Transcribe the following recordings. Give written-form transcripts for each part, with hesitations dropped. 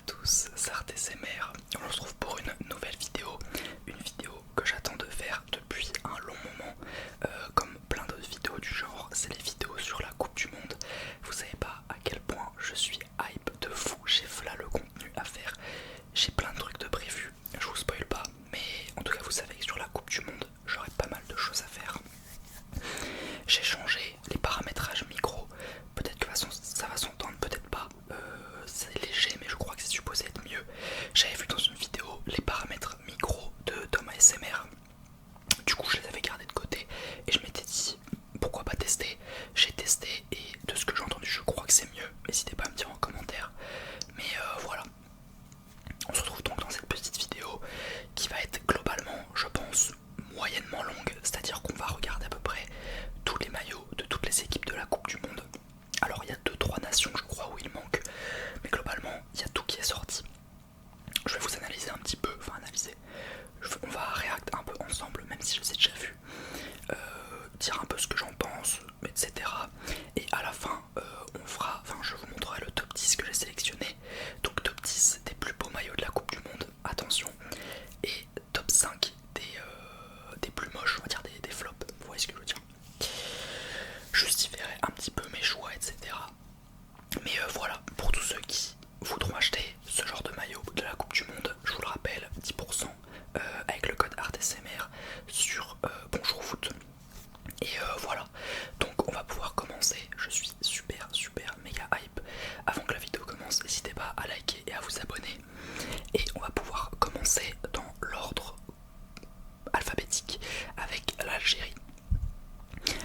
tous, Sartre SMR. On se retrouve pour une nouvelle vidéo, une vidéo que j'attends de faire depuis un long moment. Comme plein d'autres vidéos du genre, c'est les vidéos sur la Coupe du Monde. Vous savez pas à quel point je suis hype de fou, j'ai là le contenu à faire. J'ai plein de trucs de prévus, je vous spoil pas, mais en tout cas vous savez que sur la Coupe du Monde, j'aurai pas mal de choses à faire. J'ai changé les paramétrages micro, peut-être que ça va s'entendre, peut-être pas, c'est léger mais je crois que c'est supposé être mieux. J'avais vu dans une vidéo les paramètres micro de Thomas SMR, du coup je les avais gardés de côté et je m'étais dit pourquoi pas tester. J'ai testé et de ce que j'ai entendu je crois que c'est mieux, n'hésitez pas à me dire en commentaire. Mais voilà, on se retrouve donc dans cette petite vidéo qui va être globalement je pense moyennement longue, c'est-à-dire qu'on va regarder à peu près tous les maillots de toutes les équipes de la Coupe du Monde. Alors il y a 2-3 nations je crois où il manque, mais globalement il y a tout qui est sorti. Je vais vous analyser un petit peu, enfin analyser, on va react un peu ensemble même si je les ai déjà vus, dire un peu ce que j'en pense, etc. Et à la fin on fera, enfin je vous montrerai le top 10 que j'ai sélectionné, donc top 10 des plus beaux maillots de la Coupe du Monde, attention, et top 5 des plus moches, on va dire des flops, vous voyez ce que je veux dire. Justifierai un petit peu mes choix, etc. Mais voilà, pour tous ceux qui voudront acheter ce genre de maillot de la Coupe du Monde, je vous le rappelle, 10% avec le code ARTSMR sur Bonjour Foot. Et voilà, donc on va pouvoir commencer. Je suis super méga hype. Avant que la vidéo commence, n'hésitez pas à liker et à vous abonner. Et on va pouvoir commencer dans l'ordre alphabétique avec l'Algérie.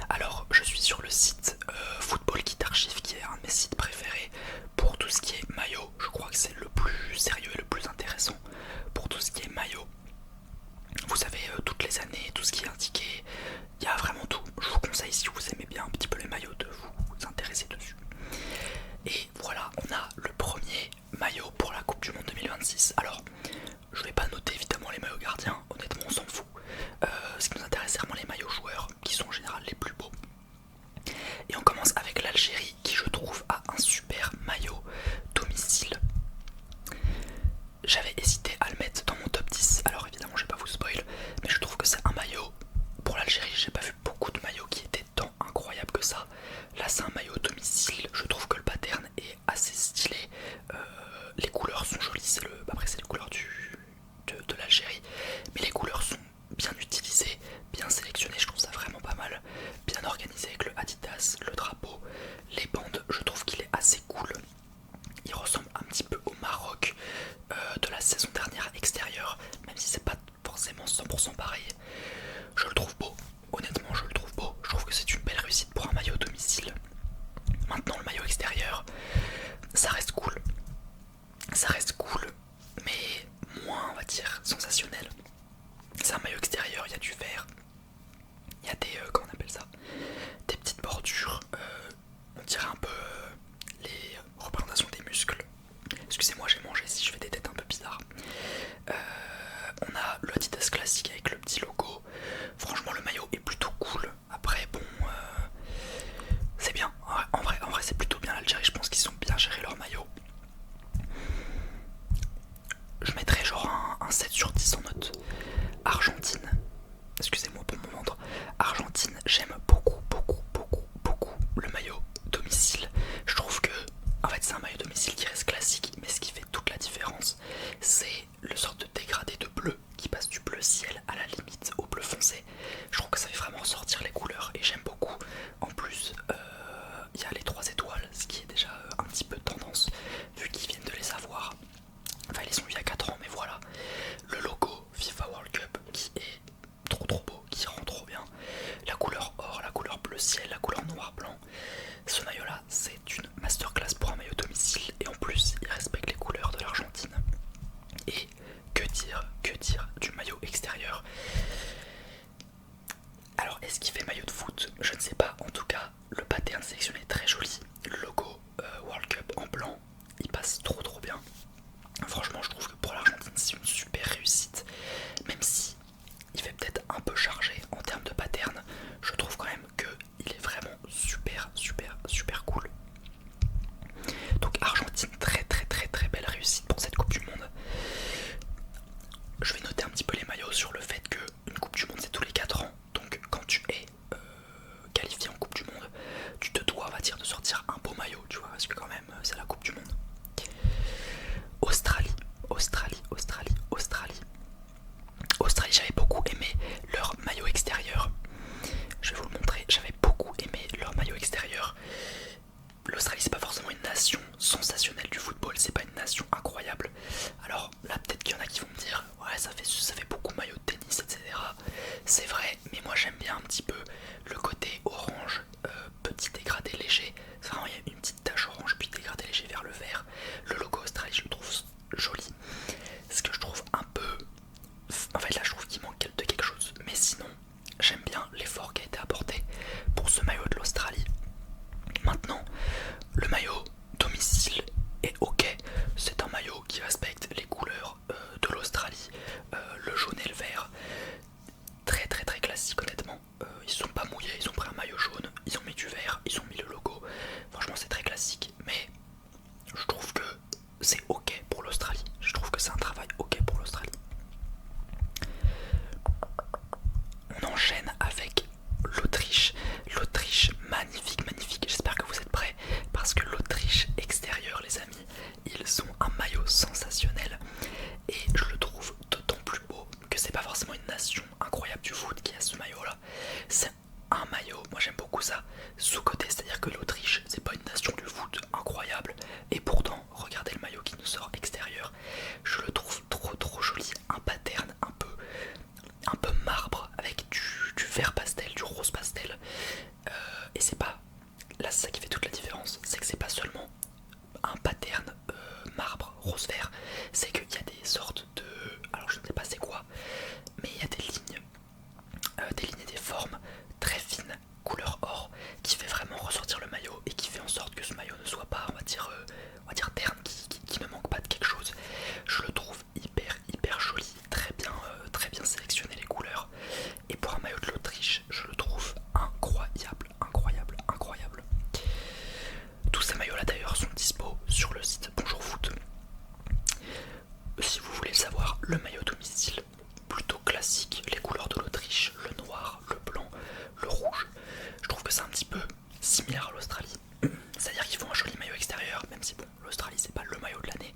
Alors je suis sur le site Football Kit Archive qui est un de mes sites préférés pour tout ce qui est maillot. Je crois que c'est le plus sérieux et le plus intéressant pour tout ce qui est maillot. Vous savez, toutes les années, tout ce qui est indiqué, il y a vraiment tout. Je vous conseille, si vous aimez bien un petit peu les maillots, de vous intéresser dessus. Et voilà, on a le premier maillot pour la Coupe du Monde 2026. Alors, je vais pas noter évidemment les maillots gardiens, honnêtement on s'en fout. Ce qui nous intéresse c'est vraiment les maillots joueurs, qui sont en général les plus beaux. Et on commence avec l'Algérie, qui je trouve a un super maillot domicile. J'avais hésité à le mettre dans mon top 10, alors évidemment je vais pas vous spoil, mais je trouve que c'est un maillot, pour l'Algérie j'ai pas vu beaucoup de maillots qui étaient tant incroyables que ça. Là c'est un maillot domicile, je trouve que le pattern est assez stylé, les couleurs sont jolies, après c'est les couleurs de l'Algérie, mais les couleurs sont bien utilisées, bien sélectionnées, je trouve ça vraiment pas mal, bien organisé avec le Adidas, le drapeau, les bandes, je trouve qu'il est assez cool. Il ressemble un petit peu au Maroc de la saison dernière extérieure, même si c'est pas forcément 100% pareil. Je le trouve beau, honnêtement je le trouve beau, je trouve que c'est une belle réussite pour un maillot domicile. Maintenant le maillot extérieur, ça reste cool, mais moins on va dire sensationnel. C'est un maillot extérieur, il y a du vert, il y a des, comment on appelle ça, des petites bordures, on dirait un peu les représentations des muscles. Excusez-moi j'ai mangé si je fais des têtes un peu bizarres. On a le Adidas classique avec le petit logo. Franchement le maillot est plutôt cool. Après bon c'est bien. En vrai c'est plutôt bien l'Algérie, je pense qu'ils ont bien géré leur maillot. Je mettrais genre un 7 sur 10 en note. Argentine, excusez-moi pour mon ventre. Argentine, j'aime beaucoup le maillot domicile. Je trouve que en fait c'est un maillot domicile qui reste classique, mais ce qui fait toute la différence c'est le sorte de dégradé de bleu qui passe du bleu ciel à la limite au bleu foncé. Je trouve que ça fait vraiment ressortir les couleurs et j'aime beaucoup. En plus il y a les 3 étoiles, ce qui est déjà un petit peu tendance vu qu'ils viennent de les avoir. Enfin ils les ont eu il y a 4 ans, mais voilà. Le logo FIFA World Cup qui est trop beau, qui rend trop bien. La couleur or, la couleur bleu ciel, la couleur noir blanc. Ce maillot là c'est une masterclass pour un maillot domicile et en plus il respecte les couleurs de l'Argentine. Et que dire du maillot extérieur. Alors est-ce qu'il fait maillot de foot? Je ne sais pas, en tout cas le pattern sélectionné est très joli. Le logo World Cup en blanc, il passe trop bien. Franchement je trouve que pour l'Argentine c'est une super réussite. Même si il fait peut-être un peu chargé en termes de pattern, je trouve quand même qu'il est vraiment super cool. Donc Argentine, très belle réussite pour cette sensationnelle du football, c'est pas une nation incroyable. Alors là peut-être qu'il y en a qui vont me dire ouais ça fait beaucoup maillot de tennis etc. C'est vrai, mais moi j'aime bien un petit peu le côté orange, petit dégradé léger. Vraiment il y a une petite tache orange puis dégradé léger vers le vert. Le logo Australie je le trouve joli. Ce que je trouve un peu... En fait là je trouve qu'il manque de quelque chose. Mais sinon j'aime bien l'effort qui a été apporté pour ce maillot de l'Australie. Maintenant le maillot domicile est ok. C'est un maillot qui respecte les couleurs de l'Australie. Le jaune et le vert. Très très très classique honnêtement. Ils sont pas mouillés, ils ont pris un maillot jaune, ils ont mis du vert, ils ont mis le logo. Franchement c'est très classique. Mais je trouve que c'est ok pour l'Australie. Je trouve que c'est un travail ok pour l'Australie. On enchaîne avec l'Autriche. L'Autriche, magnifique, magnifique. J'espère que vous êtes prêts parce que l'Autriche extérieure, les amis, ils ont un maillot sensationnel et je le trouve d'autant plus beau que c'est pas forcément une nation incroyable du foot qui a ce maillot-là. C'est un maillot, moi j'aime beaucoup ça, sous-côté, c'est-à-dire que l'Autriche, c'est pas une nation du foot incroyable et pourtant, regardez le maillot qui nous sort extérieur, je le trouve trop joli, un pattern un peu marbre avec du vert pastel, du rose pastel. Et c'est pas, là c'est ça qui fait toute la différence, c'est que c'est pas seulement un pattern marbre rose vert, c'est qu'il y a des sortes de, alors je ne sais pas c'est quoi, mais il y a des lignes et des formes très fines, couleur or, qui fait vraiment ressortir le maillot et qui fait en sorte que ce maillot ne soit pas, on va dire terne, qui ne manque pas de quelque chose. Je le trouve hyper joli, très bien sélectionné les couleurs. Et pour un maillot de l'Autriche, je le trouve incroyable. Tous ces maillots là d'ailleurs sont dispo sur le site Bonjour Foot. Si vous voulez le savoir, le maillot domicile, plutôt classique, les couleurs de l'Autriche, le noir, le blanc, le rouge, je trouve que c'est un petit peu similaire à l'Australie. C'est-à-dire qu'ils font un joli maillot extérieur, même si bon, l'Australie c'est pas le maillot de l'année.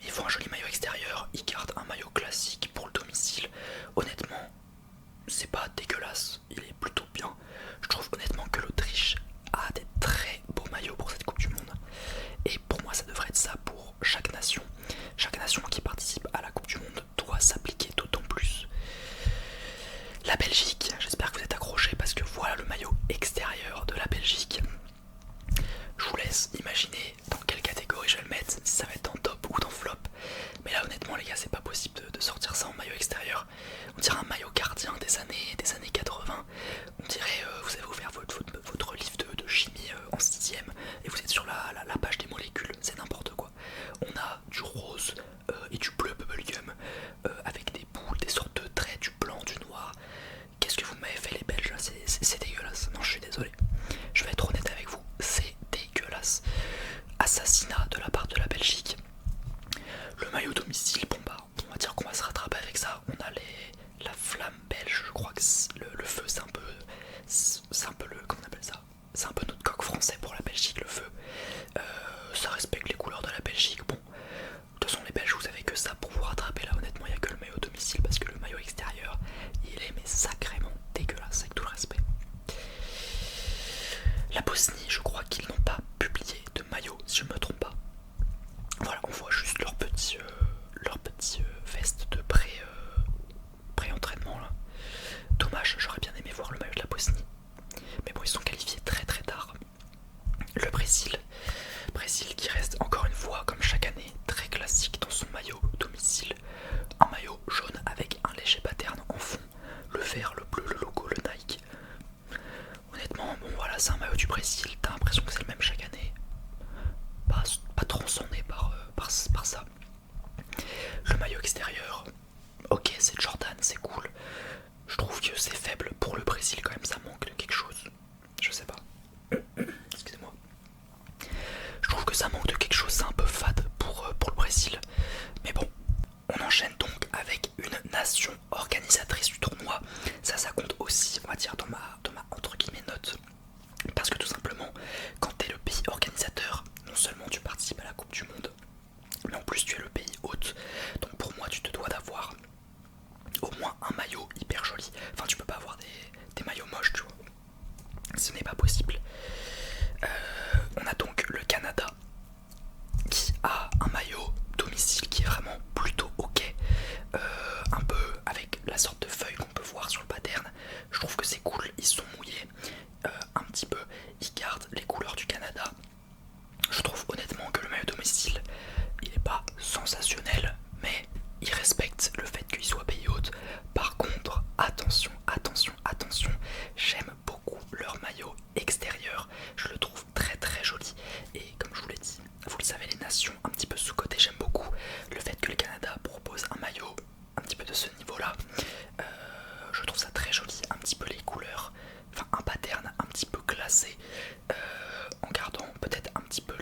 Ils font un joli maillot extérieur, ils gardent un maillot classique pour le domicile. Honnêtement, c'est pas dégueulasse, il est plutôt bien. Je trouve honnêtement que l'Autriche a des très beaux maillots pour cette Coupe du Monde. Et pour moi ça devrait être ça pour chaque nation. Chaque nation qui participe à la Coupe du Monde doit s'appliquer d'autant plus. La Belgique, j'espère que vous êtes accrochés parce que voilà le maillot extérieur de la Belgique. Je vous laisse imaginer dans quelle catégorie je vais le mettre, si ça va être dans top ou dans flop. Mais là honnêtement les gars c'est pas possible de sortir ça en maillot extérieur. On dirait un maillot gardien des années 80. On dirait vous avez ouvert votre livre de chimie en 6ème et vous êtes sur la page des molécules, c'est n'importe quoi. On a du rose et du bleu bubblegum avec des boules, des sortes de traits, du blanc, du noir. Qu'est-ce que vous m'avez fait les Belges là, c'est dégueulasse. Non je suis désolé, je vais être honnête avec vous, c'est dégueulasse. Assassinat de la part de la Belgique. Le maillot domicile, bon bah on va dire qu'on va se rattraper avec ça. On a la flamme belge, je crois que le feu c'est un peu le, comment on appelle ça, c'est un peu notre coq français pour la Belgique, le feu. Ça respecte les couleurs de la Belgique. Bon, de toute façon les Belges vous avez que ça pour vous rattraper là, honnêtement il n'y a que le maillot domicile parce que le maillot extérieur il est mais sacrément dégueulasse avec tout le respect. La Bosnie, je crois qu'ils n'ont pas publié de maillot si je ne me trompe pas. Voilà, on voit juste leur petit veste de pré-entraînement là. Dommage, j'aurais bien aimé voir le maillot de la Bosnie. Mais bon, ils sont qualifiés très tard. Le Brésil qui reste encore une fois, comme chaque année, très classique dans son maillot domicile. Un maillot jaune avec un léger pattern en fond. Le vert, le bleu, le logo, le Nike. Honnêtement, bon voilà, c'est un maillot du Brésil. T'as l'impression que c'est le même chaque année. Pas transcendé par ça. Le maillot extérieur, ok c'est Jordan, c'est cool. Je trouve que c'est faible pour le Brésil quand même, ça manque de quelque chose. Je sais pas. Excusez-moi. Je trouve que ça manque de quelque chose, c'est un peu fade pour le Brésil. Mais bon, on enchaîne donc avec une nation organisatrice du tournoi. Ça compte aussi, on va dire, dans ma entre guillemets note. Parce que tout simplement, quand t'es le pays organisateur, non seulement tu participes à la Coupe du Monde, mais en plus tu es le pays hôte. Donc pour moi tu te dois d'avoir au moins un maillot hyper joli. Enfin tu peux pas avoir des maillots moches tu vois. Ce n'est pas possible. a un maillot domicile qui est vraiment plutôt ok, un peu avec la sorte de feuille qu'on peut voir sur le pattern. Je trouve que c'est cool, ils sont mouillés un petit peu, ils gardent les couleurs du Canada. Je trouve honnêtement que le maillot domicile il est pas sensationnel, mais il respecte le fait qu'il soit pays hôte. Par contre, attention, attention, attention, j'aime beaucoup leur maillot extérieur, je le trouve très très joli. Et comme je vous l'ai dit, vous le savez, les nations un petit peu sous-cotées, j'aime beaucoup le fait que le Canada propose un maillot un petit peu de ce niveau là. Je trouve ça très joli, un petit peu les couleurs, enfin un pattern un petit peu classé, en gardant peut-être un petit peu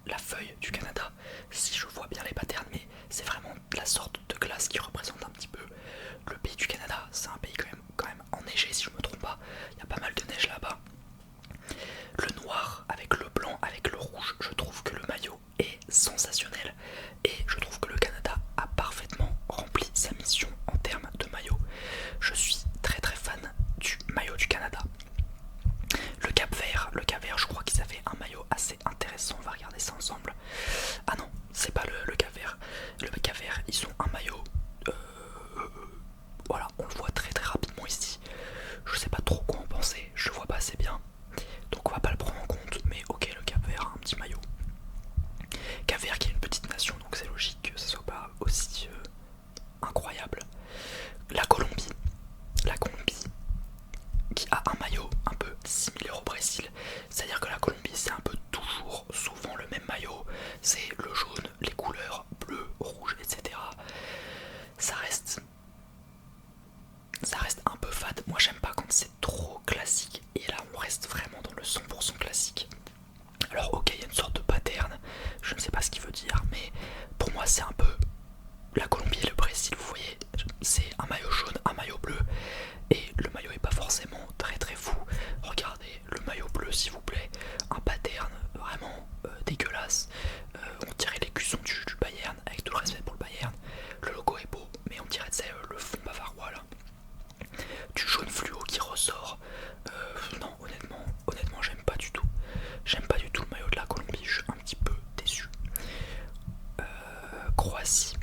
la feuille du Canada, si je vois bien les patterns, mais c'est vraiment la sorte de glace qui représente un petit peu le pays du Canada. C'est un pays quand même enneigé, si je me trompe pas, il y a pas mal de neige là-bas. Le noir avec le blanc, avec le rouge, je trouve que le maillot est sensationnel et je trouve que le Canada a parfaitement rempli sa mission en termes de maillot. Je suis très très fan du maillot du Canada. Le Cap Vert, je crois qu'ils avaient un maillot assez intéressant, on va regarder ça ensemble. Ah non, c'est pas le Cap Vert. Le Cap Vert, ils ont un maillot, voilà, on le voit très très rapidement ici. Je sais pas trop quoi en penser, je le vois pas assez bien. Donc on va pas le prendre en compte, mais ok, le Cap Vert a un petit maillot. Cap Vert qui est une petite nation, donc c'est logique que ça soit pas aussi incroyable. La Colombie qui a un maillot un peu similaire au Brésil, c'est-à-dire que la Colombie c'est un peu toujours souvent le même maillot, c'est le jaune, les couleurs bleu, rouge, etc. Ça reste un peu fade, moi j'aime pas quand c'est trop classique, et là on reste vraiment dans le 100% classique. Alors ok, il y a une sorte de pattern, je ne sais pas ce qu'il veut dire, mais pour moi c'est un peu la Colombie et le Brésil, vous voyez, c'est un maillot jaune, un maillot bleu, et le maillot est pas forcément très très fou. Regardez le maillot bleu s'il vous plaît, un pattern vraiment dégueulasse, on dirait l'écusson du Bayern, avec tout le respect pour le Bayern. Le logo est beau, mais on dirait le fond bavarois là, du jaune fluo qui ressort. Non, honnêtement j'aime pas du tout. J'aime pas du tout le maillot de la Colombie, je suis un petit peu déçu. Croatie,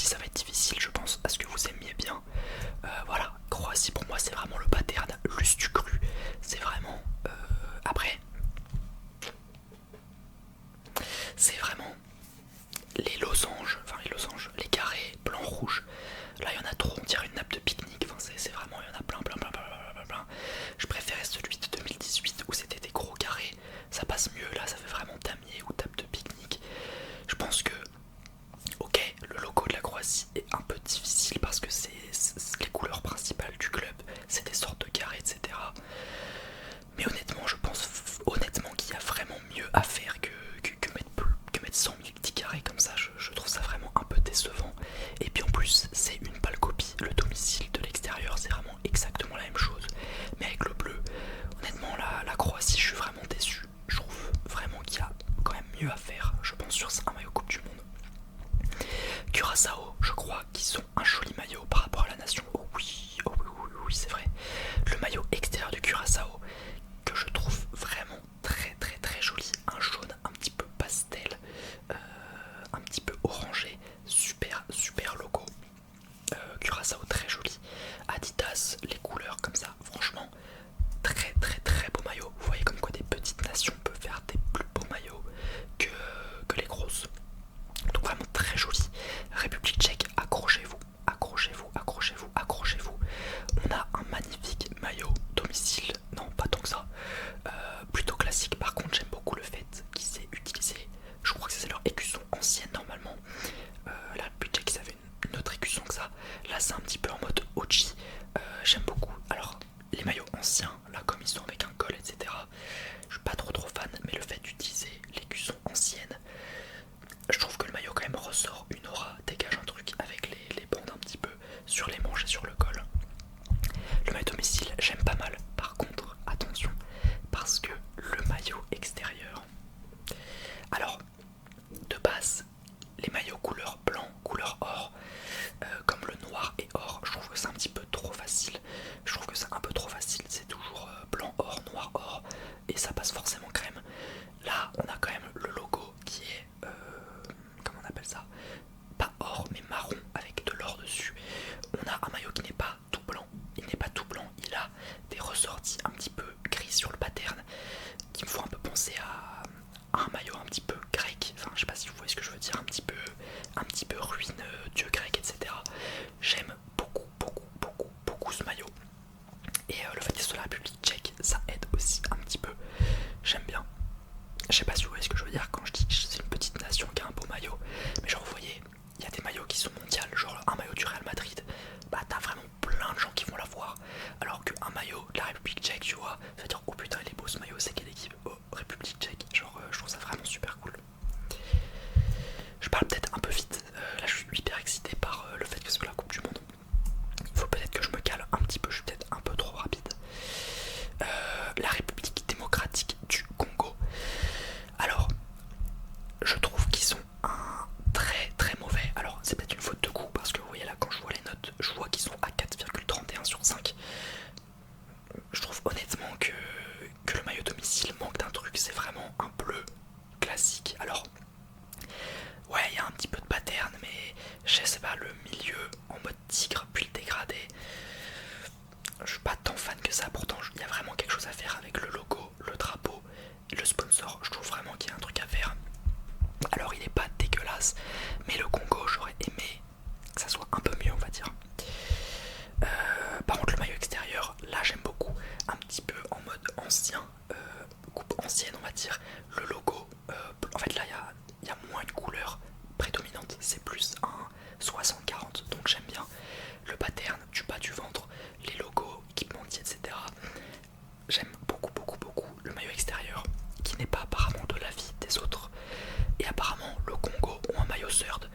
ça va être difficile je pense, à ce que vous aimiez bien. Voilà, Croatie pour moi c'est vraiment le pattern lustu cru. C'est vraiment... après, c'est vraiment les losanges, les carrés blanc-rouge. Là il y en a trop, on dirait une nappe de pique-nique. Enfin, c'est vraiment, il y en a plein. Je préférais celui de 2018 où c'était des gros carrés. Ça passe mieux, là ça fait vraiment damier ou table de pique-nique. Je pense que, ok, le logo de la Croatie est un peu difficile parce que c'est les couleurs principales du club, c'est des sortes de carrés, etc. Mais honnêtement, je pense honnêtement qu'il y a vraiment mieux à faire que mettre 100 000 petits carrés comme ça. Je trouve ça vraiment un peu décevant. Et puis en plus, c'est une pâle copie. Le domicile de l'extérieur, c'est vraiment exactement la même chose, mais avec le bleu. Honnêtement, la Croatie, je suis vraiment déçu. Je trouve vraiment qu'il y a quand même mieux à faire, je pense, sur un maillot Coupe du Monde. Curaçao, je crois qu'ils ont un joli maillot par rapport à la nation. Oh oui, c'est vrai. Le maillot extérieur du Curaçao, que je trouve vraiment très très très joli. Un jaune un petit peu pastel, un petit peu orangé. Super logo. Curaçao très joli. Adidas, les couleurs comme ça, franchement, très très très beau maillot. Vous voyez comme quoi des petites nations peuvent faire des plus beaux maillots que les grosses. Donc vraiment très joli. République tchèque, accrochez-vous. On a un magnifique maillot domicile. Non, pas tant que ça. Plutôt classique. Par contre, j'aime beaucoup le fait qu'ils aient utilisé, je crois que c'est leur écusson ancienne normalement. La République tchèque, ils avaient une autre écusson que ça. Là, c'est un petit peu en mode OG. J'aime beaucoup. Alors, les maillots anciens, là, comme ils sont avec un col, etc., je suis pas trop fan, mais le fait d'utiliser l'écusson ancienne, je trouve que le maillot quand même ressort une aura, dégage un truc avec les bandes un petit peu sur les manches et sur le col. Le maillot domicile, j'aime pas mal. Par contre, attention, parce que le maillot extérieur, alors de base, les maillots couleur blanc, couleur or, comme le noir et or, je trouve que c'est un petit peu trop facile. C'est toujours blanc or, noir or, et ça passe forcément crème. Là, on a quand même le logo qui je sais pas si vous voyez ce que je veux dire, un petit peu ruine, dieu grec, etc. J'aime beaucoup ce maillot. Et le fait qu'il soit la République tchèque, ça aide aussi un petit peu. J'aime bien. Je sais pas si vous voyez ce que je veux dire quand je dis que c'est une petite nation qui a un beau maillot. Mais genre vous voyez, il y a des maillots qui sont mondiales, genre un maillot du Real Madrid, bah t'as vraiment plein de gens qui vont l'avoir. Alors qu'un maillot de la République tchèque, tu vois, ça veut dire oh putain il est beau ce maillot, c'est quelle équipe? Oh, République tchèque, genre je trouve ça vraiment super cool. Je parle peut-être un peu vite, là je suis hyper excité par le fait que ce soit la Coupe du Monde. Il faut peut-être que je me cale un petit peu, je suis peut-être un peu trop rapide. La République démocratique du Congo. Alors, je trouve qu'ils sont un très mauvais. Alors, c'est peut-être une faute de goût parce que vous voyez là, quand je vois les notes, je vois qu'ils sont à 4,31 sur 5. Je trouve honnêtement que le maillot domicile manque d'un truc, c'est vraiment un bleu classique. Alors, ouais, il y a un petit peu de pattern, mais je sais pas, le milieu en mode tigre puis le dégradé, je suis pas tant fan que ça. Pourtant, il y a vraiment quelque chose à faire avec le logo, le drapeau et le sponsor. Je trouve vraiment qu'il y a un truc à faire. Alors, il est pas dégueulasse, mais le Congo, j'aurais aimé que ça soit un peu mieux, on va dire. Par contre, le maillot extérieur, là, j'aime beaucoup. Un petit peu en mode ancien, coupe ancienne, on va dire. Le logo, en fait, là, il y a moins une couleur prédominante. C'est plus un 60-40, donc j'aime bien. Le pattern du bas du ventre, les logos, équipementiers, etc. J'aime beaucoup le maillot extérieur, qui n'est pas apparemment de l'avis des autres. Et apparemment, le Congo ont un maillot third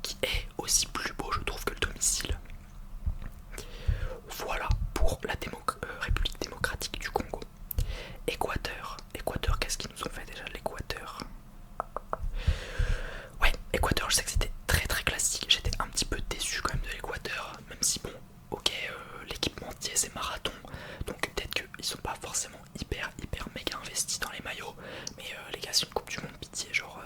qui est aussi plus beau, je trouve, que le domicile. Voilà pour la République démocratique du Congo. Équateur, qu'est-ce qu'ils nous ont fait déjà l'Équateur? Ouais, Équateur, je sais que c'était très classique. J'étais un petit peu déçu quand même de l'Équateur, même si bon, ok, l'équipementier c'est marathon, donc peut-être qu'ils sont pas forcément hyper méga investis dans les maillots, mais les gars, c'est une coupe du monde, pitié, genre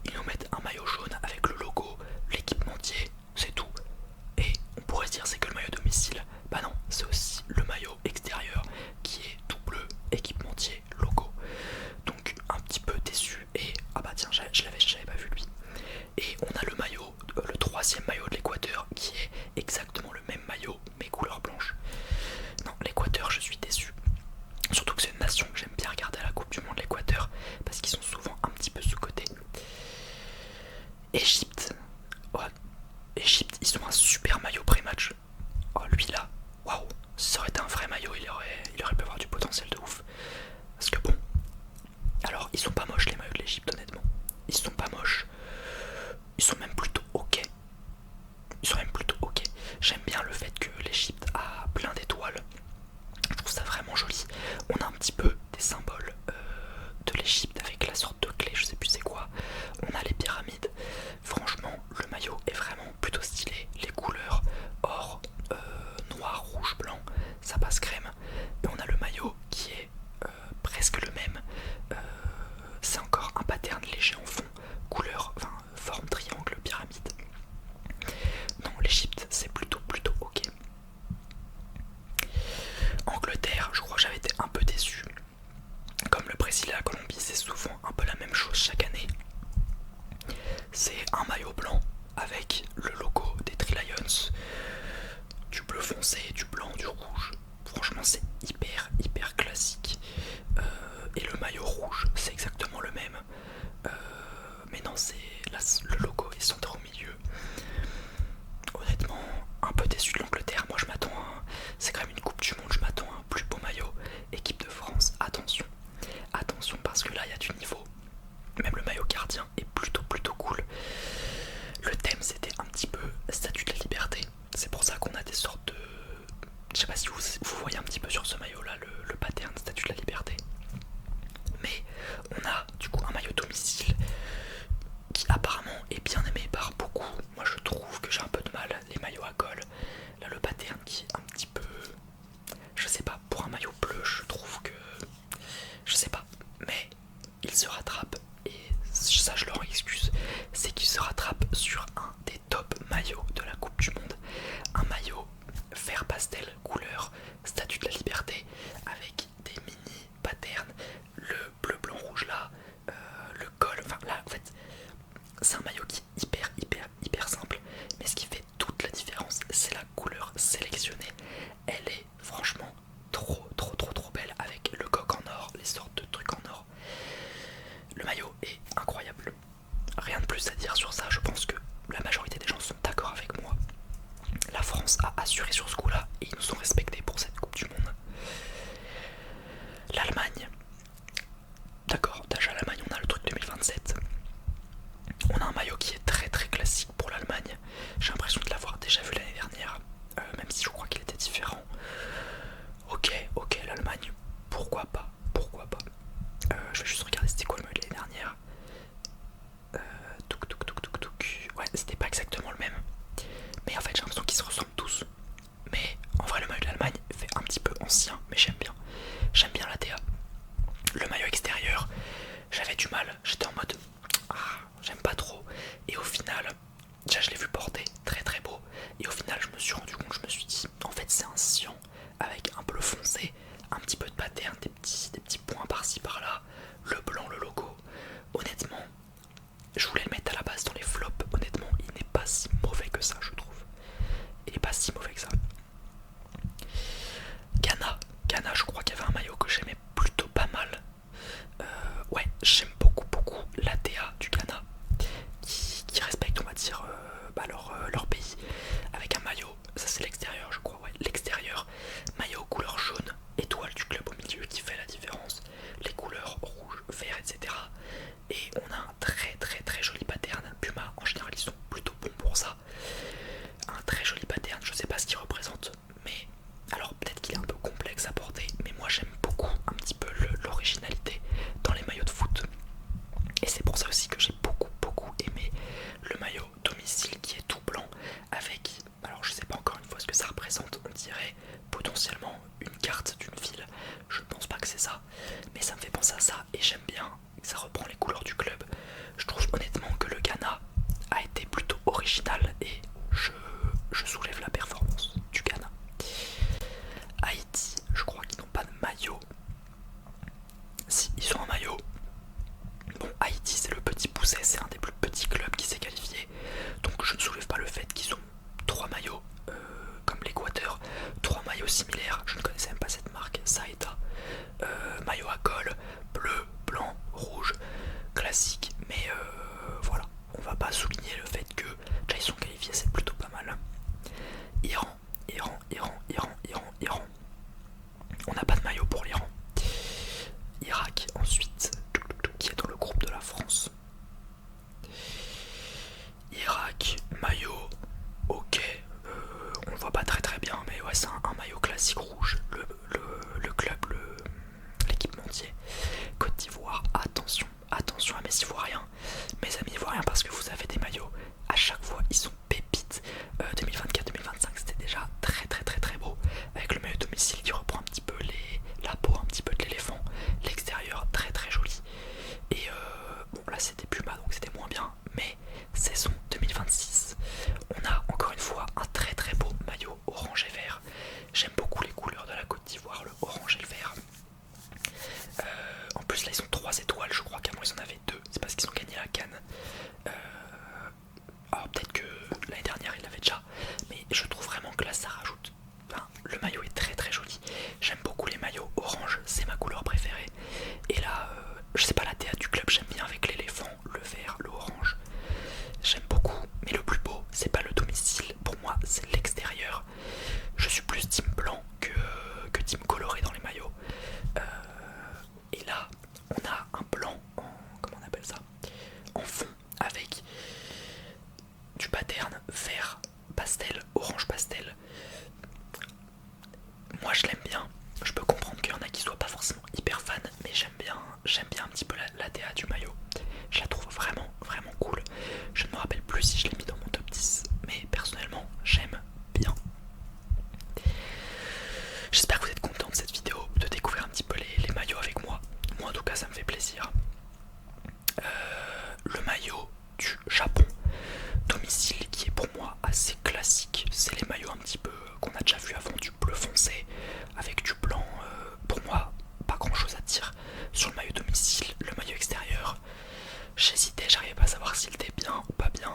ils nous mettent un maillot jaune avec le logo, l'équipementier, c'est tout. Et on pourrait se dire c'est que le maillot domicile, bah non, c'est aussi le maillot extérieur qui est tout bleu, équipementier, logo. Donc un petit peu déçu. Et ah bah tiens, j'avais pas vu lui. Et on a le maillot, le troisième maillot de l'Équateur qui est exactement le même maillot mais couleur blanche. Non, l'Équateur, je suis déçu. Surtout que c'est une nation que j'aime bien regarder à la Coupe du Monde, l'Équateur, parce qu'ils sont souvent un petit peu sous-cotés. Égypte, ouais. Égypte, ils ont un super maillot pré-match. Oh, lui là, waouh, ça aurait été un vrai maillot, il aurait pu avoir du potentiel de ouf. Parce que bon, alors ils sont pas moches les maillots de l'Égypte, honnêtement. Ils sont pas moches. Ils sont même plutôt ok. J'aime bien le fait que l'Égypte a plein d'étoiles. Je trouve ça vraiment joli. On a un petit peu des symboles de l'Égypte avec la sorte de clé, je sais plus c'est quoi. On a les pyramides. Franchement, le maillot est vraiment plutôt stylé. Les couleurs or, noir, rouge, blanc, ça passe crème. Et on a le maillot qui est presque le même. C'est encore un pattern léger en fond, couleur, enfin forme triangle, pyramide. Non, l'Égypte c'est plutôt ok. Angleterre, je crois que j'avais été un peu déçu. Comme le Brésil et la Colombie, c'est souvent un peu la même chose chaque année. C'est un maillot blanc avec le logo des Three Lions, du bleu foncé, du blanc, du rouge. Franchement, c'est hyper classique. Et le maillot rouge, c'est exactement le même. Mais non, le logo est centré au milieu. Honnêtement, un peu déçu de l'Angleterre. Moi, je m'attends à. C'est quand même une Coupe du Monde, je m'attends à un plus beau maillot. Équipe de France, attention parce que là, il y a du niveau. Même le maillot gardien est plutôt cool. Le thème, c'était un petit peu Statue de la Liberté. C'est pour ça qu'on a des sortes de. Je sais pas si vous voyez un petit peu sur ce maillot là le pattern Statue de la Liberté. Mais on a du coup un maillot domicile qui apparemment est bien aimé par beaucoup. Moi je trouve que j'ai un peu de mal les maillots à col. Là le pattern qui est un petit peu. Je sais pas, pour un maillot bleu je trouve que. Je sais pas. Mais il se rattrape. Et ça je leur excuse. C'est qu'il se rattrape sur un des top maillots de la Coupe du Monde. Un maillot vert pastel couleur Statue de la Liberté avec des mini patterns, le bleu blanc rouge là, le col, enfin là en fait C'est un maillot qui est hyper simple, mais ce qui fait toute la différence, c'est la couleur sélectionnée. Elle est franchement trop belle avec le coq en or, les sortes de trucs en or. Le maillot est incroyable. Rien de plus à dire sur ça, je pense que la majorité des gens sont d'accord avec moi. La France a assuré sur ce coup-là et ils nous ont respectés pour cette Coupe du Monde. L'Allemagne, d'accord, déjà l'Allemagne on a le truc 2027. On a un maillot qui est très classique pour l'Allemagne. J'ai l'impression de l'avoir déjà vu l'année dernière, même si je crois qu'il était différent. Ok, l'Allemagne, pourquoi pas. Je vais juste regarder c'était quoi le maillot de l'année dernière. Ouais, c'était pas exactement le même. Mais en fait j'ai l'impression qu'ils se ressemblent tous. Mais en vrai le maillot de l'Allemagne fait un petit peu ancien, mais j'aime bien. J'aime bien la DA. Le maillot extérieur, j'avais du mal. J'étais en mode j'aime pas trop. Et au final, déjà je l'ai vu porter, très beau. Et au final je me suis rendu compte, je me suis dit en fait c'est un cyan avec un bleu foncé, un petit peu de pattern, des petits points par-ci par-là, le blanc, le logo. Honnêtement, je voulais le mettre à la base dans les flops. Honnêtement, il n'est pas si mauvais que ça, je trouve. Il n'est pas si mauvais que ça. Ghana, je crois qu'il y avait un maillot que j'aimais plutôt pas mal. Ouais, j'aime beaucoup la DA du Ghana qui respecte, on va dire, leur pays avec un maillot. Ça c'est l'extérieur, je crois. Ouais, l'extérieur, maillot couleur jaune, étoile du club au milieu qui fait la différence. Les couleurs rouge, vert, etc. Et on a un très joli pattern. Puma en général ils sont plutôt bons pour ça. Un très joli pattern, je sais pas ce qu'il représente, mais alors peut-être qu'il est un peu complexe à porter, mais moi j'aime beaucoup un petit peu l'originalité dans les maillots de foot. Et c'est pour ça aussi que j'ai beaucoup aimé le maillot domicile qui est tout blanc avec, alors je sais pas encore une fois ce que ça représente, on dirait potentiellement une carte d'une ville. Je ne pense pas que c'est ça, mais ça me fait penser à ça et j'aime bien, ça reprend les couleurs du club. Je trouve honnêtement que le Ghana a été plutôt original et je soulève la performance du Ghana. Haïti, je crois qu'ils n'ont pas de maillot. Si, ils ont un maillot. Bon, Haïti c'est le petit pousset, c'est un des plus petits clubs qui s'est qualifié. Donc je ne soulève pas le fait qu'ils ont 3 maillots, comme l'Équateur. 3 maillots similaires, je ne connaissais même pas cette marque, Saeta. Maillot à col, bleu, blanc, rouge, classique. Mais voilà, on va pas souligner le fait que déjà ils sont qualifiés, c'est plutôt pas mal. Iran. On n'a pas de maillot pour l'Iran. Irak ensuite, qui est dans le groupe de la France. Irak, maillot, ok, on le voit pas très bien, mais ouais c'est un maillot classique rouge, le club, l'équipementier. Côte d'Ivoire, attention à mes Ivoiriens, mes amis Ivoiriens, parce que vous avez des maillots, à chaque fois ils sont pépites. 2024-2025 c'était déjà très beau, avec le maillot domicile qui reprend un petit peu la peau, un petit peu de l'éléphant, l'extérieur très joli. Et bon là c'était Puma donc c'était moins bien, mais saison 2026, on a encore une fois un très beau maillot orange et vert. J'aime beaucoup les couleurs de la Côte d'Ivoire, le orange et le vert. En plus là ils ont 3 étoiles, je crois qu'avant ils en avaient 2, c'est parce qu'ils ont gagné la CAN. Alors peut-être que l'année dernière ils l'avaient déjà, mais je trouve vraiment que là ça rajoute. Enfin, le maillot est très joli. J'aime beaucoup les maillots orange, c'est ma couleur préférée. Et là, je sais pas, la DA du club j'aime bien avec l'éléphant, le vert, le orange. J'aime beaucoup, mais le plus beau c'est pas le domicile, pour moi c'est l'extérieur. Je suis plus team blanc que team coloré dans les maillots. Et là on a un blanc en, comment on appelle ça, en fond avec du pattern vert pastel, orange pastel. Moi je l'aime bien, je peux comprendre qu'il y en a qui soient pas forcément hyper fans, mais j'aime bien un petit peu la DA du maillot. Je la trouve vraiment cool. Je ne me rappelle plus si je l'ai mis dans mon top 10, mais personnellement j'aime bien. J'espère que vous êtes contents de cette vidéo, de découvrir un petit peu les maillots avec moi. Moi en tout cas ça me fait plaisir. Le maillot du Japon domicile qui est pour moi assez classique, c'est les maillots un petit peu qu'on a déjà vu avant, du bleu foncé avec du blanc. Pour moi pas grand chose à dire sur le maillot domicile. Le maillot extérieur, j'hésitais et j'arrivais pas à savoir s'il était bien ou pas bien.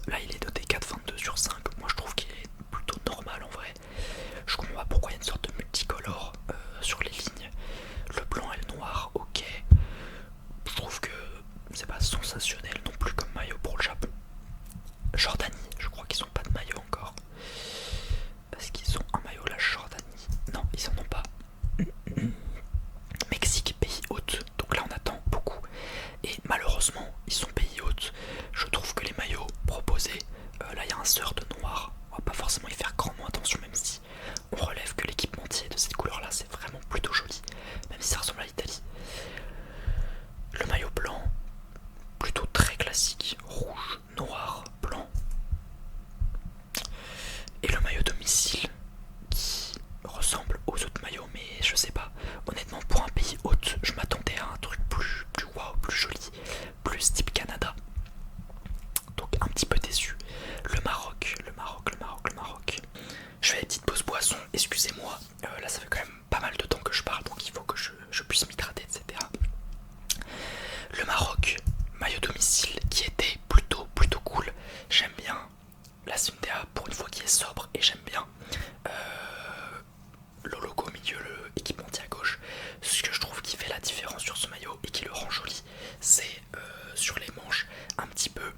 Là il est noté 4,22 sur 5. Moi je trouve qu'il est plutôt normal en vrai. Je comprends pas pourquoi il y a une sorte de multicolore sur les lignes. Le blanc et le noir, ok. Je trouve que c'est pas sensationnel non plus comme maillot pour le Japon. Jordanie, je crois qu'ils ont pas de maillot encore. Est-ce qu'ils ont un maillot la Jordanie? Non, ils en ont pas. Mexique, pays hôte, donc là on attend beaucoup. Et malheureusement, ils sont pays hôtes. Je trouve que les maillots proposés, là il y a un sœur de noir. On va pas forcément y faire grandement attention, même si on relève que l'équipementier de cette couleur là c'est vraiment plutôt joli, même si ça ressemble à l'Italie. Le maillot blanc, plutôt très classique, rouge, noir, blanc. Et le maillot domicile qui ressemble aux autres maillots, mais je sais pas. Honnêtement, pour un pays hôte, je m'attendais à un truc plus wow, plus joli, plus type Canada. Donc un petit peu déçu. Le Maroc. Je fais des petites pauses boissons, excusez-moi. Là ça fait quand même pas mal de temps que je parle, donc il faut que je puisse m'hydrater, etc. Le Maroc, maillot domicile qui était plutôt cool. J'aime bien la Suntea pour une fois qui est sobre, et j'aime bien le logo au milieu, le équipementier à gauche. Ce que je trouve qui fait la différence sur ce maillot et qui le rend joli, c'est sur les manches un petit peu.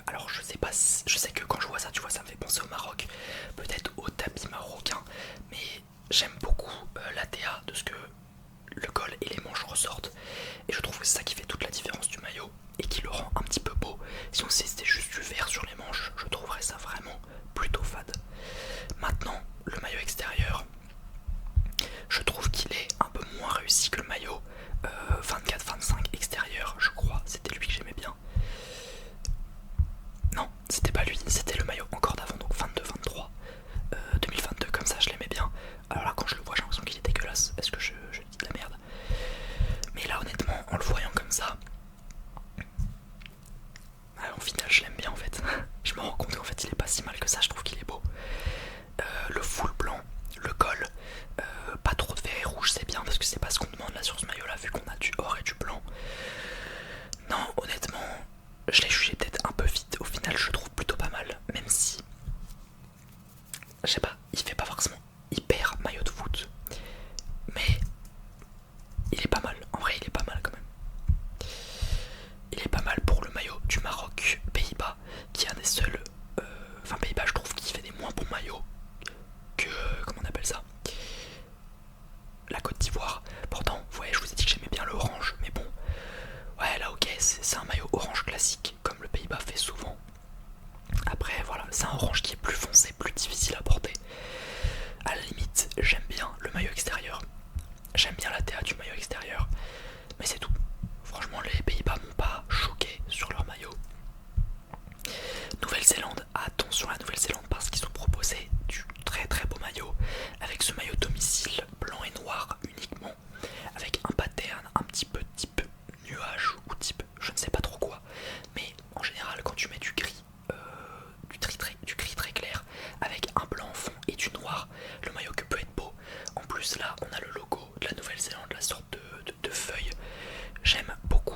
Alors je sais pas, je sais que quand je vois ça, tu vois, ça me fait penser au Maroc, peut-être au tapis marocain, mais j'aime beaucoup la DA de ce que le col et les manches ressortent, et je trouve que c'est ça qui fait toute la différence du maillot et qui le rend un petit peu beau. Si on c'était juste du vert sur les manches, je trouverais ça vraiment plutôt fade. Maintenant, le maillot extérieur, je trouve qu'il est un peu moins réussi que le maillot 24-25 extérieur, je crois, c'était lui que j'aimais bien. Non, c'était pas lui, c'était le maillot encore d'avant, donc 22-23, 2022, comme ça je l'aimais bien. Alors là quand je le vois j'ai l'impression qu'il est dégueulasse, est-ce que je dis de la merde? Mais là honnêtement, en le voyant comme ça, au final je l'aime bien en fait. Je me rends compte qu'en fait il est pas si mal que ça, je trouve qu'il est beau. Le full blanc, le col, pas trop de vert et rouge, c'est bien parce que c'est pas ce qu'on demande là sur ce maillot là, vu qu'on a du or et du blanc. Non, honnêtement, je l'ai jugé peut-être un peu vite. Au final, je trouve plutôt pas mal, même si, je sais pas, il fait pas forcément hyper maillot de foot, mais il est pas mal. En vrai, il est pas mal quand même. Il est pas mal pour le maillot du Maroc, Pays-Bas, qui est un des seuls. Enfin, Pays-Bas, je trouve qu'il fait des moins bons maillots que. Comment on appelle ça? La Côte d'Ivoire. Pourtant, vous voyez, je vous ai dit que j'aimais bien l'orange, mais bon. Ouais, là, ok, c'est un maillot orange classique, comme le Pays-Bas fait souvent. Après, voilà, c'est un orange qui est plus foncé, plus difficile à porter. À la limite, j'aime bien le maillot extérieur. J'aime bien la DA du maillot extérieur. Mais c'est tout. Franchement, les Pays-Bas m'ont pas choqué sur leur maillot. Nouvelle-Zélande, attention à la Nouvelle-Zélande parce qu'ils ont proposé du très beau maillot. Avec ce maillot domicile blanc et noir uniquement. Avec un pattern un petit peu type nuage ou type je ne sais pas trop quoi, mais en général quand tu mets du gris du gris très clair avec un blanc en fond et du noir, le maillot que peut être beau. En plus là on a le logo de la Nouvelle-Zélande, la sorte de feuille. J'aime beaucoup.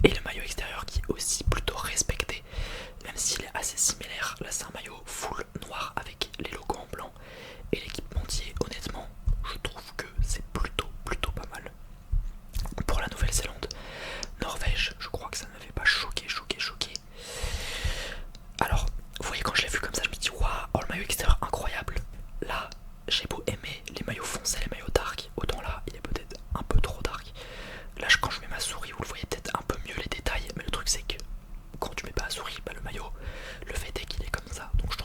Et le maillot extérieur qui est aussi plutôt respecté, même s'il est assez similaire. Là c'est un maillot full noir avec les logos en blanc et l'équipementier, honnêtement je trouve que c'est plutôt pas mal. Pour la Nouvelle-Zélande, Norvège, je crois que ça ne m'avait pas choqué. Alors, vous voyez, quand je l'ai vu comme ça, je me dis waouh, oh, le maillot extérieur incroyable. Là, j'ai beau aimer les maillots foncés, les maillots dark, autant là, il est peut-être un peu trop dark. Là, quand je mets ma souris, vous le voyez peut-être un peu mieux les détails, mais le truc c'est que quand tu mets pas la souris, bah, le maillot, le fait est qu'il est comme ça. Donc je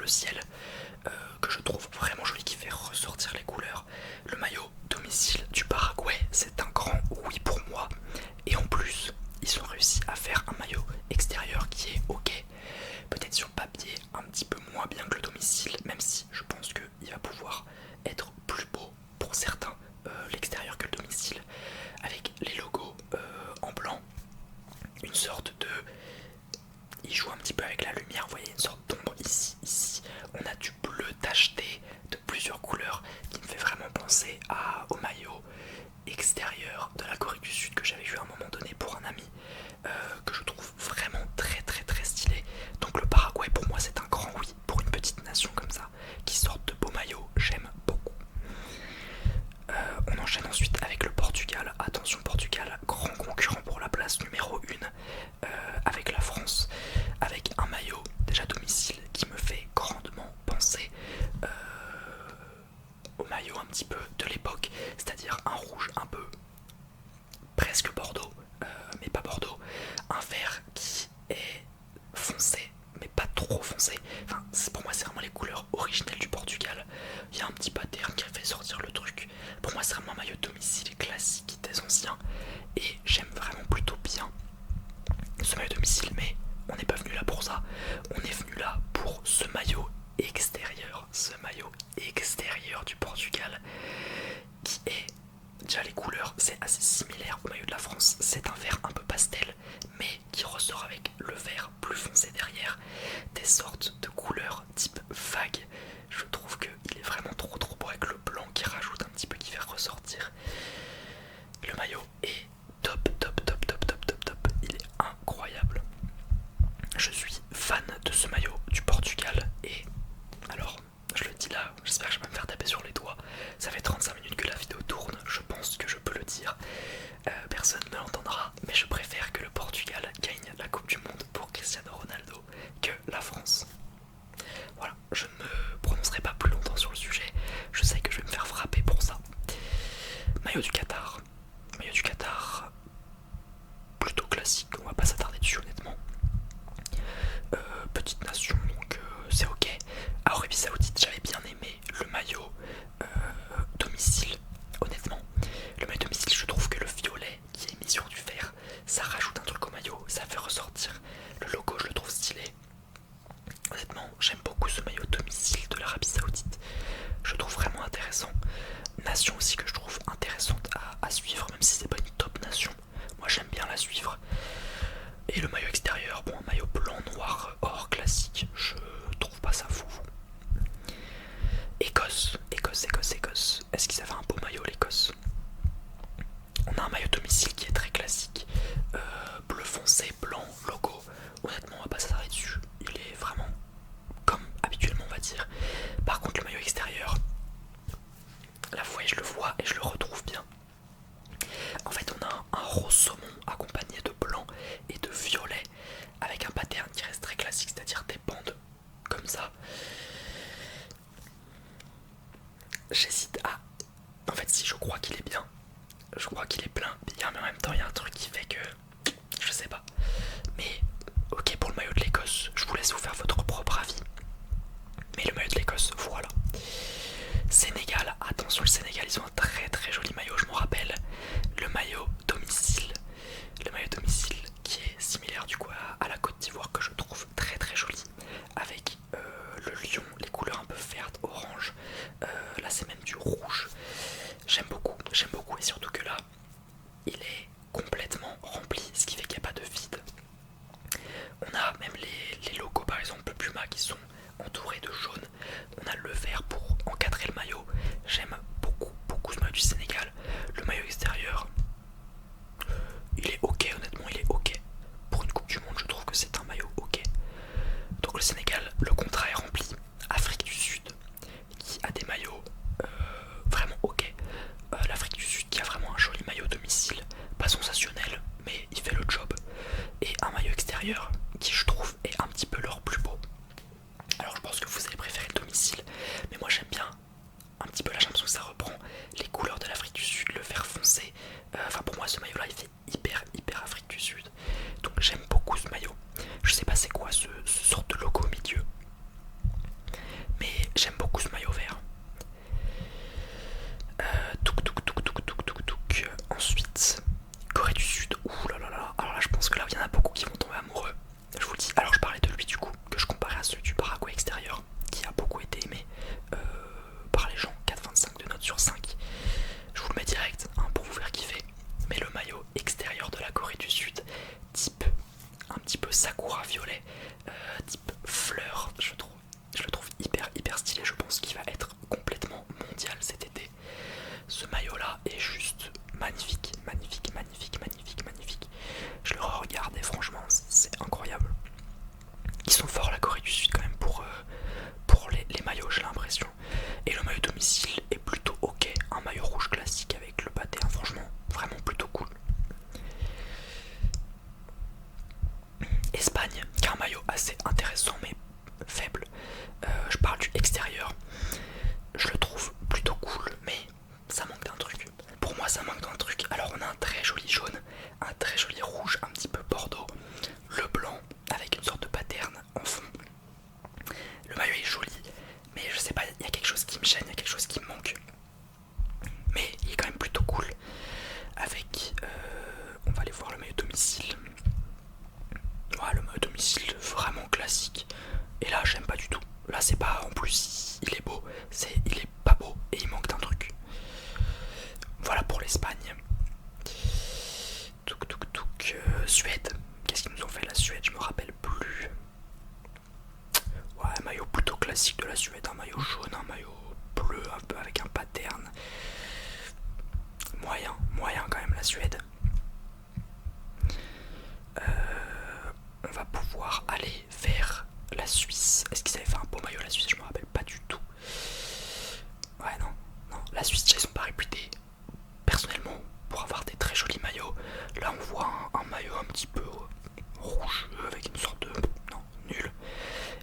bleu ciel que je trouve vraiment joli, qui fait ressortir les couleurs. Le maillot domicile du Paraguay, c'est un grand oui pour moi. Et en plus, ils ont réussi à faire un maillot extérieur qui est ok. Peut-être sur papier un petit peu moins bien que le domicile, même si je pense qu'il va pouvoir être plus beau pour certains, l'extérieur que le domicile, avec les logos en blanc, une sorte de... Il joue un petit peu avec la lumière, vous voyez, une sorte d'ombre ici. On a du bleu tacheté de plusieurs couleurs qui me fait vraiment penser au maillot extérieur de la Corée du Sud que j'avais vu à un moment donné pour un ami, que je trouve vraiment très stylé. Donc le Paraguay pour moi c'est un grand oui pour une petite nation comme ça qui sort de beaux maillots, j'aime beaucoup. On enchaîne ensuite avec le Portugal. Attention, Portugal, grand concurrent pour la place numéro 1 avec la France, avec un maillot déjà domicile qui me fait grandement penser au maillot un petit peu de l'époque, c'est-à-dire un rouge un peu presque bordeaux, mais pas bordeaux, un vert qui est foncé mais pas trop foncé. Enfin, pour moi c'est vraiment les couleurs originelles du Portugal. Il y a un petit pattern qui fait sortir le truc. Pour moi c'est vraiment un maillot domicile classique des anciens et j'aime vraiment plutôt bien ce maillot domicile, mais on n'est pas venu là pour ça. On est venu là pour ce maillot extérieur du Portugal qui est déjà, les couleurs c'est assez similaire au maillot de la France. C'est un vert un peu pastel mais qui ressort avec le vert plus foncé derrière, des sortes de couleurs type vague. Je trouve qu'il est vraiment trop beau avec le blanc qui rajoute un petit peu, qui fait ressortir. Le maillot est top. Il est incroyable. Je suis fan de ce maillot du Portugal et alors je le dis là, j'espère que je vais me faire taper sur les doigts. Ça fait 35 minutes que la vidéo tourne, je pense que je peux le dire. Personne ne l'entendra, mais je préfère que le Portugal gagne la Coupe du Monde pour Cristiano Ronaldo que la France. Voilà, je ne me prononcerai pas plus longtemps sur le sujet, je sais que je vais me faire frapper pour ça. Maillot du Qatar, plutôt classique, on va pas s'attarder dessus honnêtement. Petite nation, donc c'est ok. Arabie Saoudite, j'avais bien aimé le maillot domicile, honnêtement. Le maillot domicile, je trouve que le violet qui est mis sur du vert, ça rajoute un truc au maillot, ça fait ressortir le logo, je le trouve stylé. Honnêtement, j'aime beaucoup ce maillot domicile de l'Arabie Saoudite, je trouve vraiment intéressant. Nation aussi que je trouve intéressante à suivre, même si c'est pas une top nation, moi j'aime bien la suivre. Et le maillot extérieur, bon, un maillot blanc, noir, or classique, je trouve pas ça fou. Écosse. Est-ce qu'ils avaient un beau maillot, l'Écosse? On a un maillot domicile qui est très classique, bleu foncé, blanc, logo. Honnêtement, on va pas s'arrêter dessus. Il est vraiment comme habituellement, on va dire. Par contre, le maillot extérieur, là, vous voyez, je le vois et je le retrouve bien. En fait, on a un rose saumon accompagné de blanc et de violet avec un pattern qui reste très classique, c'est-à-dire des bandes comme ça. J'hésite à... En fait, si, je crois qu'il est bien. Je crois qu'il est plein bien, mais en même temps, il y a un truc qui fait que... Je sais pas. Mais, ok pour le maillot de l'Écosse. Je vous laisse vous faire votre propre avis. Mais le maillot de l'Écosse, voilà. Sénégal, attention, le Sénégal, ils ont un très joli maillot, je m'en rappelle. Le maillot domicile. Le maillot domicile qui est similaire du coup à la Côte d'Ivoire, que je trouve très joli. Avec le lion, les couleurs un peu vertes, orange. Là c'est même du rouge. J'aime beaucoup et surtout que là il est complètement rempli, ce qui fait qu'il n'y a pas de vide. On a même les logos, par exemple Puma, qui sont entourés de jaune. On a le vert pour encadrer le maillot. J'aime beaucoup ce maillot du Sénégal. Le maillot extérieur, il est ok, honnêtement il est ok. Pour une Coupe du Monde, je trouve que c'est un maillot ok. Donc le Sénégal, le contrat est rempli. Afrique du Sud qui a des maillots vraiment ok. L'Afrique du Sud qui a vraiment un joli maillot domicile, pas sensationnel mais il fait le job. Et un maillot extérieur qui, je trouve, est un petit peu leur plus beau. Alors je pense que vous allez préférer le domicile, mais moi j'aime bien un petit peu, là j'ai l'impression que ça reprend les couleurs de l'Afrique du Sud, le vert foncé. Enfin pour moi ce maillot là il fait hyper Afrique du Sud. Donc j'aime beaucoup ce maillot. Je sais pas c'est quoi ce sorte de logo au milieu. Là c'est pas, en plus il est beau, il est pas beau et il manque d'un truc. Voilà pour l'Espagne. Suède. Qu'est-ce qu'ils nous ont fait la Suède? Je me rappelle plus. Ouais, un maillot plutôt classique de la Suède, un maillot jaune, un maillot bleu, un peu avec un pattern. Moyen quand même la Suède. On va pouvoir aller vers la Suisse. Est-ce qu'ils avaient fait un beau maillot la Suisse? Je me rappelle pas du tout. Ouais, non. La Suisse, ils sont pas réputés personnellement pour avoir des très jolis maillots. Là, on voit un maillot un petit peu rouge avec une sorte de. Non, nul.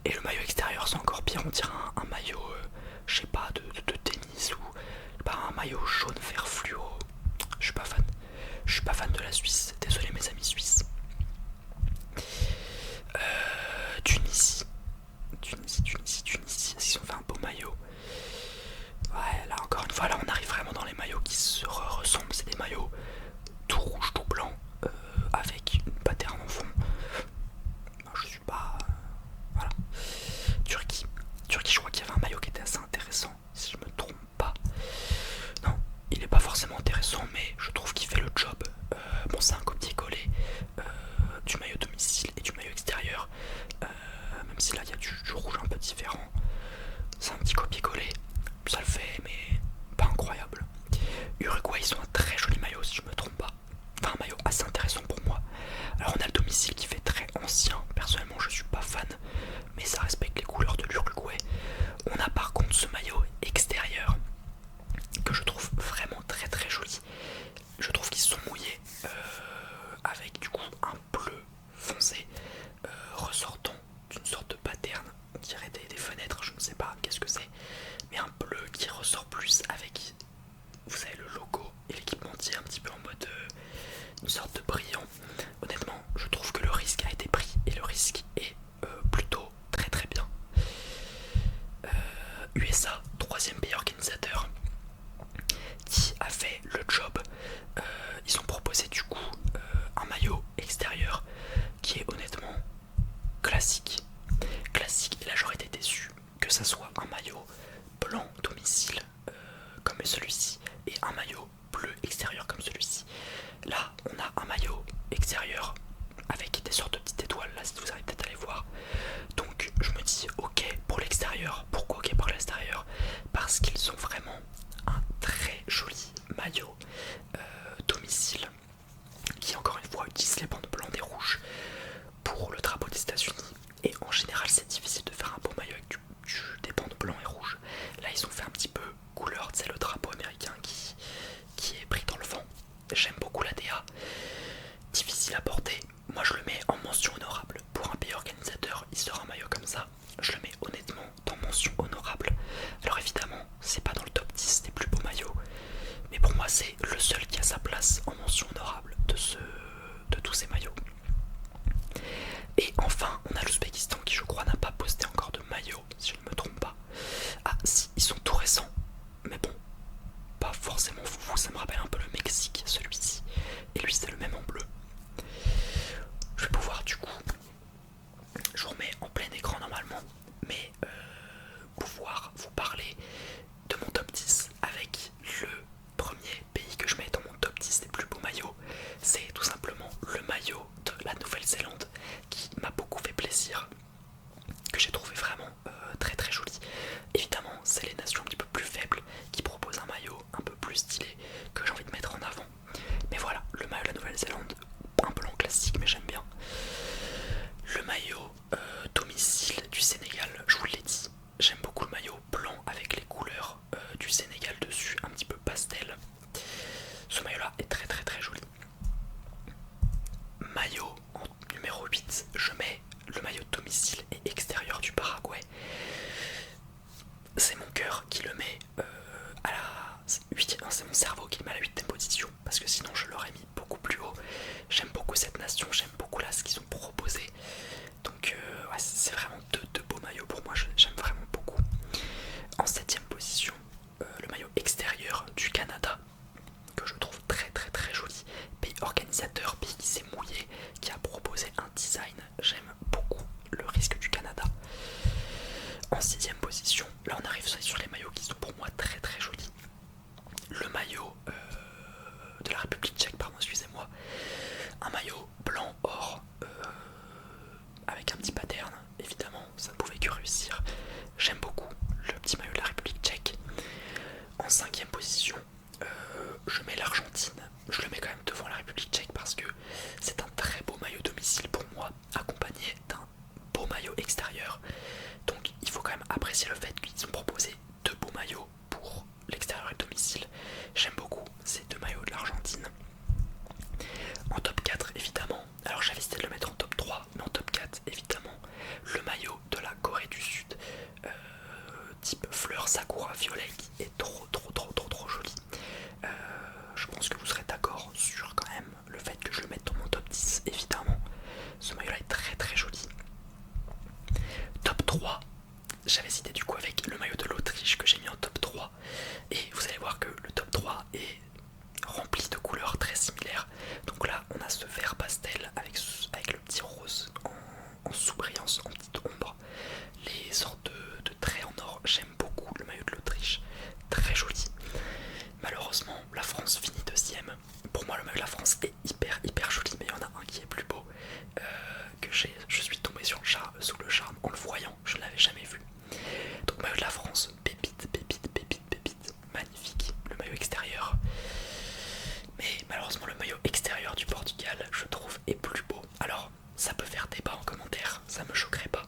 Et le maillot extérieur, c'est encore pire. On dirait un maillot, je sais pas, de tennis ou un maillot jaune vert fluo. Je suis pas fan. Je suis pas fan de la Suisse. Désolé, mes amis suisses. Tunisie. Est-ce qu'ils ont fait un beau maillot? Ouais, là encore une fois, là on arrive vraiment dans les maillots qui se ressemblent. C'est des maillots tout rouge, tout blanc, avec une pattern en fond. Moi, je suis pas. Voilà. Turquie, je crois qu'il y avait un maillot qui était assez intéressant, si je me trompe pas. Non, il est pas forcément intéressant, mais je trouve qu'il fait le job. Bon, c'est un copier-coller du maillot domicile et du maillot extérieur. Même si là il y a du rouge un peu différent. C'est un petit copier-coller. Ça le fait, mais pas incroyable. Uruguay, ils ont un très joli maillot, si je me trompe pas. Enfin, un maillot assez intéressant pour moi. Alors, on a le domicile qui fait très ancien. Personnellement, je suis pas fan, mais ça respecte les couleurs de l'Uruguay. On a par contre ce maillot extérieur que je trouve vraiment très très joli. Je trouve qu'ils se sont mouillés avec du coup un bleu foncé ressortant d'une sorte de pattern. On dirait des fenêtres, je ne sais pas qu'est-ce que c'est, mais un bleu qui ressort plus avec, vous savez, le logo et l'équipementier un petit peu en mode une sorte de brillant. Honnêtement, je trouve que le risque a été pris et le risque est plutôt très très bien. USA, troisième pays organisateur, qui a fait le job. Ils ont proposé du coup un maillot extérieur qui est honnêtement classique. Et là j'aurais été déçu que ça soit un maillot blanc domicile comme celui-ci et un maillot bleu extérieur comme celui-ci. Là on a un maillot extérieur avec des sortes de petites étoiles, là si vous arrivez peut-être à les voir. Donc je me dis ok pour l'extérieur. Pourquoi ok pour l'extérieur? Parce qu'ils ont vraiment un très joli maillot domicile qui encore une fois utilise les bandes blancs et rouges pour le drapeau des États-Unis. Et en général c'est difficile de faire un beau maillot avec des bandes blancs et rouges. Là ils ont fait un petit peu couleur, c'est le drapeau américain qui est pris dans le vent. J'aime beaucoup la DA. Difficile à porter. Moi je le mets en mention honorable. Pour un pays organisateur, il sera un maillot comme ça. Je le mets honnêtement dans mention honorable. Alors évidemment, c'est pas dans le top 10 des plus beaux maillots. Mais pour moi c'est le seul qui a sa place en mention honorable de tous ces maillots. Et enfin, on a l'Ouzbékistan qui je crois n'a pas posé En 6ème position, là on arrive sur les maillots qui sont pour moi très très jolis. Le maillot de la République tchèque, pardon, excusez-moi. Un maillot blanc or avec un petit pattern, évidemment, ça ne pouvait que réussir. J'aime beaucoup le petit maillot de la République tchèque. En 5ème position, je mets l'Argentine. Je le mets quand même devant la République tchèque parce que c'est un très beau maillot domicile pour moi, accompagné d'un beau maillot extérieur. Donc il faut quand même apprécier le fait qu'ils ont proposé deux beaux maillots pour l'extérieur et le domicile. J'aime beaucoup ces deux maillots de l'Argentine. En top 4 évidemment, alors j'avais essayé de le mettre en top 3, mais en top 4 évidemment, le maillot de la Corée du Sud, type fleur sakura violet, qui est trop joli. Je pense que vous serez d'accord sur quand même le fait que je le mette dans mon top 10 évidemment. Ce maillot là est très très joli. Top 3, j'avais cité du coup avec le maillot de l'Autriche que j'ai mis en top 3, et vous allez voir que le top 3 est rempli de couleurs très similaires. Donc là on a ce vert pastel avec le petit rose en sous-brillance, en petite ombre, les sortes de traits en or. J'aime beaucoup le maillot de l'Autriche, très joli. Malheureusement la France finit deuxième. Pour moi le maillot de la France est hyper joli, mais il y en a un qui est plus beau, je suis tombé sous le charme en le voyant, je ne l'avais jamais vu. Donc maillot de la France, pépite, magnifique. Le maillot extérieur, mais malheureusement le maillot extérieur du Portugal je trouve est plus beau. Alors ça peut faire débat en commentaire, ça me choquerait pas.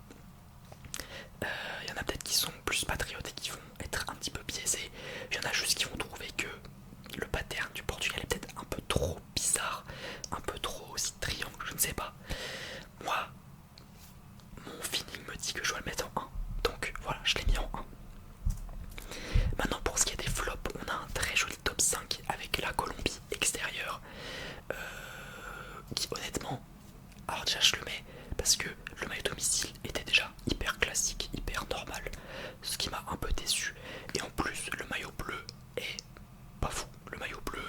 Il y en a peut-être qui sont plus patriotes et qui vont être un petit peu biaisés. Il y en a juste qui vont trouver que le pattern du Portugal est peut-être un peu trop bizarre, un peu trop aussi triangle, je ne sais pas. Moi, mon feeling me dit que je dois le mettre en 1. Donc voilà, je l'ai mis en 1. Maintenant pour ce qui est des flops, on a un très joli top 5 avec la Colombie extérieure. Qui honnêtement, alors déjà je le mets parce que le maillot domicile était déjà hyper classique, hyper normal, ce qui m'a un peu déçu. Et en plus le maillot bleu est pas fou. Le maillot bleu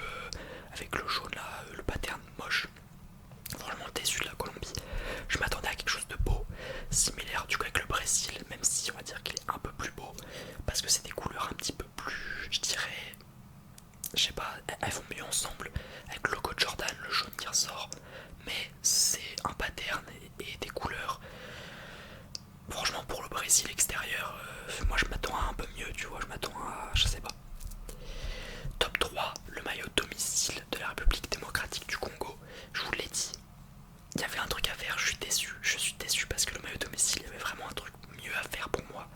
avec le jaune là, le pattern moche. Franchement déçu de la Colombie. Je m'attendais à quelque chose de beau, similaire du coup avec le Brésil, même si on va dire qu'il est un peu plus beau, parce que c'est des couleurs un petit peu plus, je dirais, je sais pas, elles vont mieux ensemble, avec le logo de Jordan, le jaune qui ressort, mais c'est un pattern et des couleurs. Franchement pour le Brésil extérieur, moi je m'attends à un peu mieux, tu vois, je m'attends à, je sais pas. Top 3, le maillot domicile de la République démocratique du Congo. Je vous l'ai dit, il y avait un truc à faire, je suis déçu parce que le maillot domicile, il y avait vraiment un truc mieux à faire pour moi.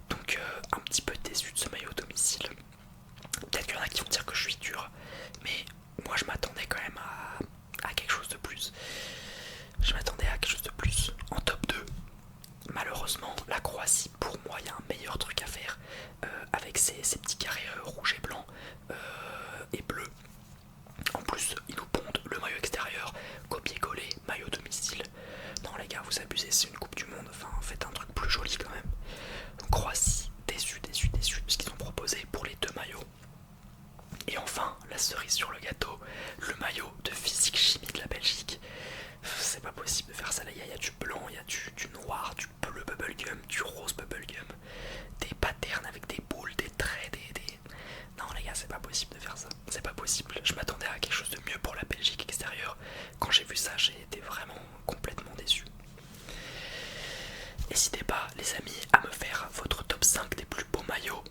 Donc un petit peu déçu de ce maillot domicile. Peut-être qu'il y en a qui vont dire que je suis dur, mais moi je m'attendais quand même à quelque chose de plus. En top 2, malheureusement, la Croatie, pour moi, il y a un meilleur truc à faire avec ces petits carrés rouges et blancs et bleus. En plus, ils nous pondent le maillot extérieur, copier-coller, maillot domicile. Non les gars, vous abusez, c'est une coupe du monde, enfin faites un truc plus joli quand même. Donc Croatie, déçu de ce qu'ils ont proposé pour les deux maillots. Et enfin, la cerise sur le gâteau, le maillot de physique chimie de la Belgique. C'est pas possible de faire ça, il y a du blanc, il y a du noir, du bleu bubblegum, du rose bubblegum, des patterns avec des boules, des traits, des... Non les gars, c'est pas possible de faire ça, c'est pas possible. Je m'attendais à quelque chose de mieux pour la Belgique extérieure. Quand j'ai vu ça, j'ai été vraiment complètement déçu. N'hésitez pas les amis à me faire votre top 5 des plus beaux maillots.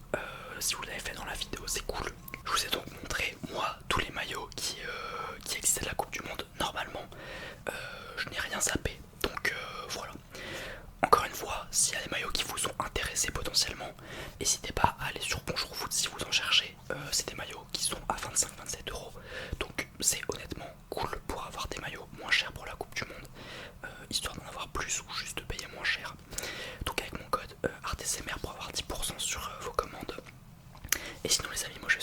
Si vous l'avez fait dans la vidéo, c'est cool. Je vous ai donc montré moi tous les maillots qui existaient de la Coupe du Monde normalement. Je n'ai rien zappé, donc voilà. Encore une fois, s'il y a des maillots qui vous ont intéressé potentiellement, n'hésitez pas à aller sur Bonjour Foot si vous en cherchez. C'est des maillots qui sont à 25-27 €, donc c'est honnêtement cool pour avoir des maillots moins chers pour la Coupe du Monde, histoire d'en avoir plus ou juste de payer moins cher. Donc avec mon code ARTSMR pour avoir 10% sur vos commandes. Et sinon les amis, moi je vais